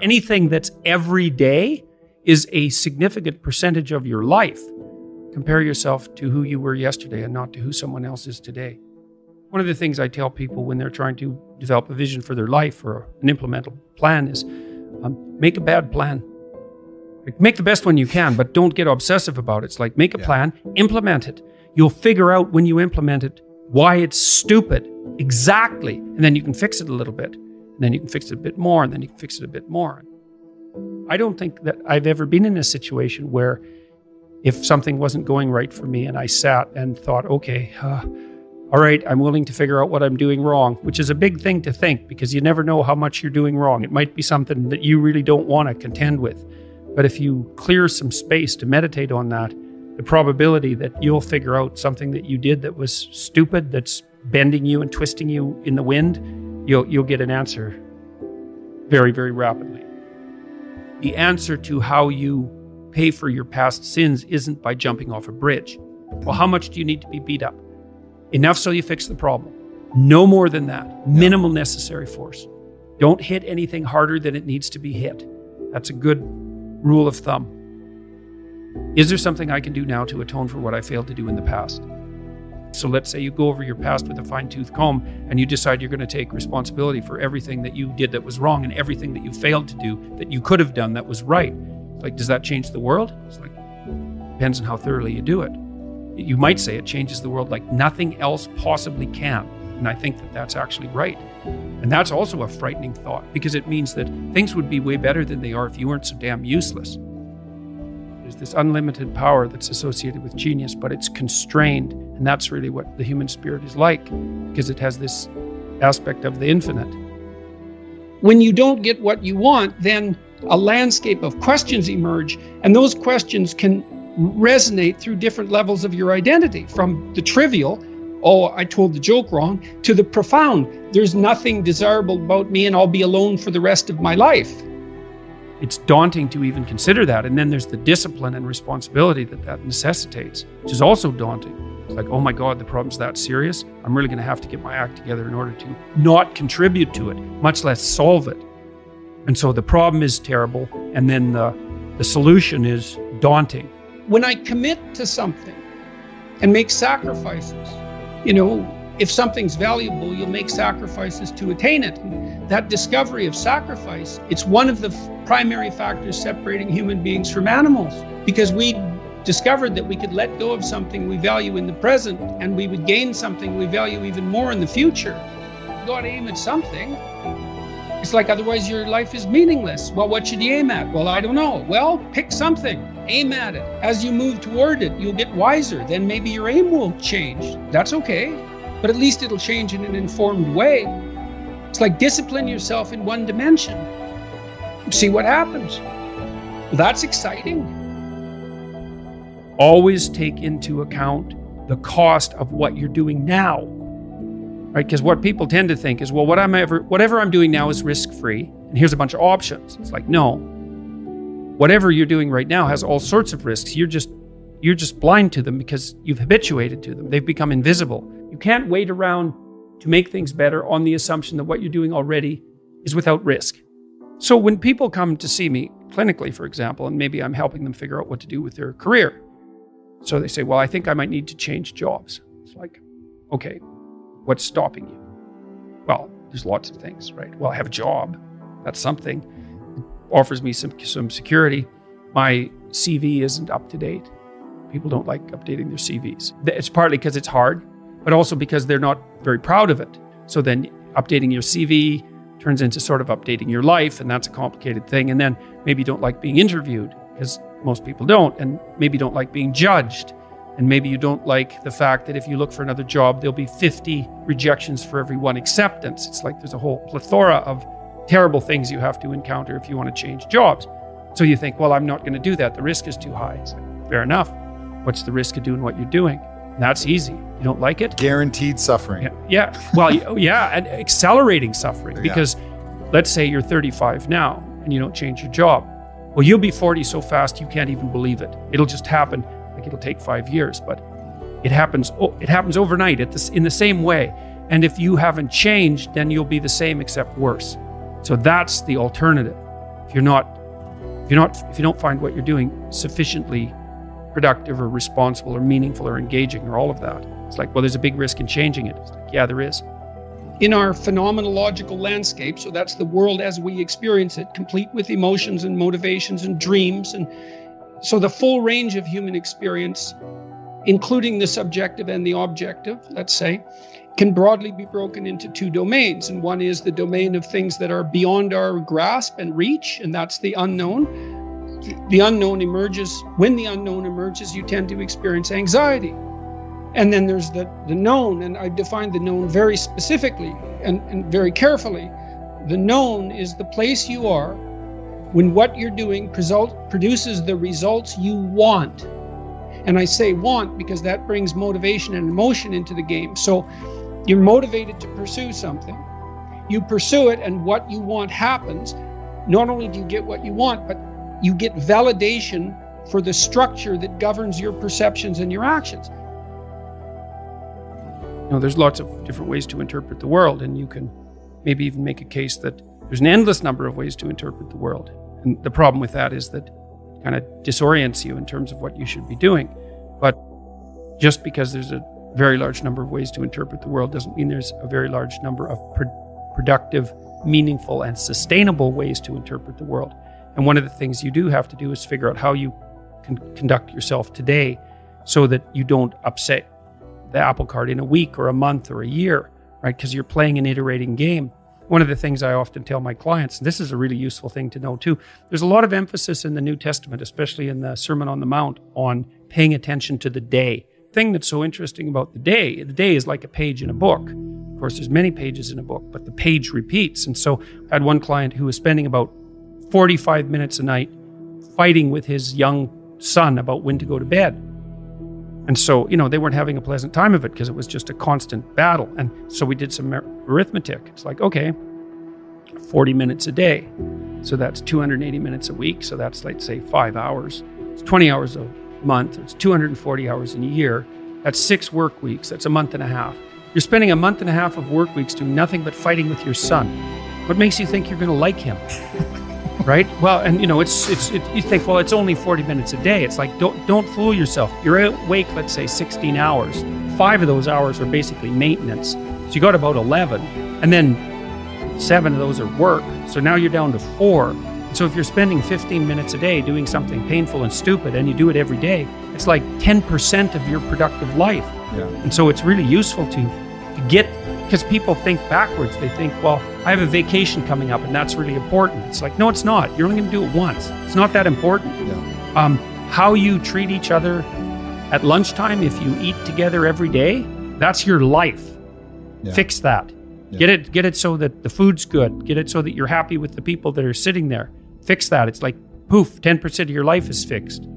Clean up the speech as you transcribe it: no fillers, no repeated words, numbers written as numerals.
Anything that's every day is a significant percentage of your life. Compare yourself to who you were yesterday and not to who someone else is today. One of the things I tell people when they're trying to develop a vision for their life or an implementable plan is make a bad plan. Like, make the best one you can, but don't get obsessive about it. It's like, make a plan, implement it. You'll figure out when you implement it why it's stupid, exactly, and then you can fix it a little bit. And then you can fix it a bit more, and then you can fix it a bit more. I don't think that I've ever been in a situation where if something wasn't going right for me and I sat and thought, okay, all right, I'm willing to figure out what I'm doing wrong, which is a big thing to think because you never know how much you're doing wrong. It might be something that you really don't want to contend with. But if you clear some space to meditate on that, the probability that you'll figure out something that you did that was stupid, that's bending you and twisting you in the wind, you'll get an answer very, very rapidly. The answer to how you pay for your past sins isn't by jumping off a bridge. Well, how much do you need to be beat up? Enough so you fix the problem. No more than that. Minimal necessary force. Don't hit anything harder than it needs to be hit. That's a good rule of thumb. Is there something I can do now to atone for what I failed to do in the past? So let's say you go over your past with a fine-tooth comb and you decide you're going to take responsibility for everything that you did that was wrong and everything that you failed to do that you could have done that was right. It's like, does that change the world? It's like, depends on how thoroughly you do it. You might say it changes the world like nothing else possibly can. And I think that that's actually right. And that's also a frightening thought because it means that things would be way better than they are if you weren't so damn useless. There's this unlimited power that's associated with genius, but it's constrained. And that's really what the human spirit is like, because it has this aspect of the infinite. When you don't get what you want, then a landscape of questions emerge, and those questions can resonate through different levels of your identity, from the trivial, oh, I told the joke wrong, to the profound, there's nothing desirable about me and I'll be alone for the rest of my life. It's daunting to even consider that. And then there's the discipline and responsibility that necessitates, which is also daunting. It's like, oh my God, the problem's that serious. I'm really going to have to get my act together in order to not contribute to it, much less solve it. And so the problem is terrible. And then the solution is daunting. When I commit to something and make sacrifices, if something's valuable, you'll make sacrifices to attain it. And that discovery of sacrifice, it's one of the primary factors separating human beings from animals, because we discovered that we could let go of something we value in the present and we would gain something we value even more in the future. You got to aim at something. It's like, otherwise your life is meaningless. Well, what should you aim at? Well, I don't know. Well, pick something. Aim at it. As you move toward it, you'll get wiser. Then maybe your aim will change. That's okay. But at least it'll change in an informed way. It's like, discipline yourself in one dimension. See what happens. That's exciting. Always take into account the cost of what you're doing now. Right? Because what people tend to think is, well, whatever I'm doing now is risk-free, and here's a bunch of options. It's like, no. Whatever you're doing right now has all sorts of risks. You're just blind to them because you've habituated to them. They've become invisible. You can't wait around to make things better on the assumption that what you're doing already is without risk. So when people come to see me clinically, for example, and maybe I'm helping them figure out what to do with their career. So they say, well, I think I might need to change jobs. It's like, okay, what's stopping you? Well, there's lots of things, right? Well, I have a job. That's something. It offers me some security. My CV isn't up to date. People don't like updating their CVs. It's partly because it's hard, but also because they're not very proud of it. So then updating your CV turns into sort of updating your life, and that's a complicated thing. And then maybe you don't like being interviewed, because most people don't, and maybe you don't like being judged. And maybe you don't like the fact that if you look for another job, there'll be 50 rejections for every one acceptance. It's like there's a whole plethora of terrible things you have to encounter if you want to change jobs. So you think, well, I'm not going to do that. The risk is too high. It's like, fair enough. What's the risk of doing what you're doing? And that's easy. You don't like it? Guaranteed suffering. Yeah. Well, yeah, and accelerating suffering. Because let's say you're 35 now and you don't change your job. Well, you'll be 40 so fast you can't even believe it. It'll just happen. Like, it'll take 5 years, but it happens overnight in the same way. And if you haven't changed, then you'll be the same except worse. So that's the alternative. if you don't find what you're doing sufficiently productive or responsible or meaningful or engaging or all of that. It's like, well, there's a big risk in changing it. It's like, yeah, there is. In our phenomenological landscape, so that's the world as we experience it, complete with emotions and motivations and dreams. And so the full range of human experience, including the subjective and the objective, let's say, can broadly be broken into two domains. And one is the domain of things that are beyond our grasp and reach, and that's the unknown. The unknown emerges. When the unknown emerges, you tend to experience anxiety. And then there's the known, and I define the known very specifically and very carefully. The known is the place you are when what you're doing produces the results you want. And I say want because that brings motivation and emotion into the game. So you're motivated to pursue something. You pursue it, and what you want happens. Not only do you get what you want, but you get validation for the structure that governs your perceptions and your actions. You know, there's lots of different ways to interpret the world, and you can maybe even make a case that there's an endless number of ways to interpret the world. And the problem with that is that it kind of disorients you in terms of what you should be doing. But just because there's a very large number of ways to interpret the world doesn't mean there's a very large number of productive, meaningful, and sustainable ways to interpret the world. And one of the things you do have to do is figure out how you can conduct yourself today so that you don't upset the apple cart in a week or a month or a year, right? Because you're playing an iterating game. One of the things I often tell my clients, and this is a really useful thing to know too, there's a lot of emphasis in the New Testament, especially in the Sermon on the Mount, on paying attention to the day. The thing that's so interesting about the day is like a page in a book. Of course, there's many pages in a book, but the page repeats. And so I had one client who was spending about 45 minutes a night fighting with his young son about when to go to bed. And so, they weren't having a pleasant time of it because it was just a constant battle. And so we did some arithmetic. It's like, okay, 40 minutes a day. So that's 280 minutes a week. So that's, let's say, 5 hours. It's 20 hours a month. It's 240 hours in a year. That's 6 work weeks. That's a month and a half. You're spending a month and a half of work weeks doing nothing but fighting with your son. What makes you think you're going to like him? Right? Well, and you think, well, it's only 40 minutes a day. It's like, don't fool yourself. You're awake, let's say 16 hours. 5 of those hours are basically maintenance. So you got about 11, and then 7 of those are work. So now you're down to 4. So if you're spending 15 minutes a day doing something painful and stupid, and you do it every day, it's like 10% of your productive life. Yeah. And so it's really useful to get, because people think backwards. They think, well, I have a vacation coming up and that's really important. It's like, no, it's not. You're only going to do it once. It's not that important. Yeah. How you treat each other at lunchtime, if you eat together every day, that's your life. Yeah. Fix that. Yeah. Get it so that the food's good. Get it so that you're happy with the people that are sitting there. Fix that. It's like, poof, 10% of your life is fixed.